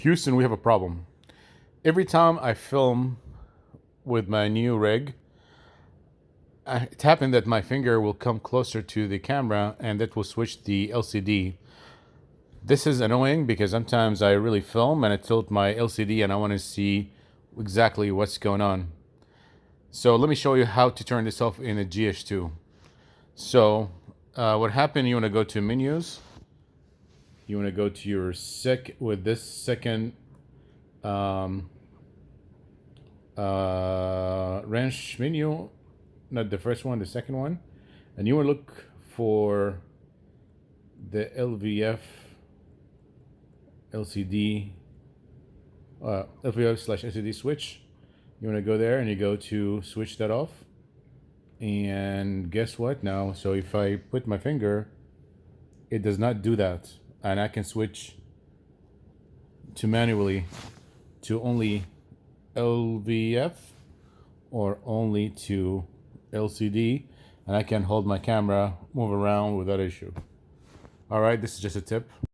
Houston, we have a problem. Every time I film with my new rig, it happened that my finger will come closer to the camera and that will switch the LCD. This is annoying because sometimes I really film and I tilt my LCD and I want to see exactly what's going on. So let me show you how to turn this off in a GH2. So what happened, you want to go to menus. You want to go to your second wrench menu, not the first one, the second one, and you want to look for the LVF LCD LVF/LCD switch. You want to go there and you go to switch that off, and guess what now? So if I put my finger, it does not do that, and I can switch to manually to only LVF or only to LCD, and I can hold my camera, move around without issue. All right, this is just a tip.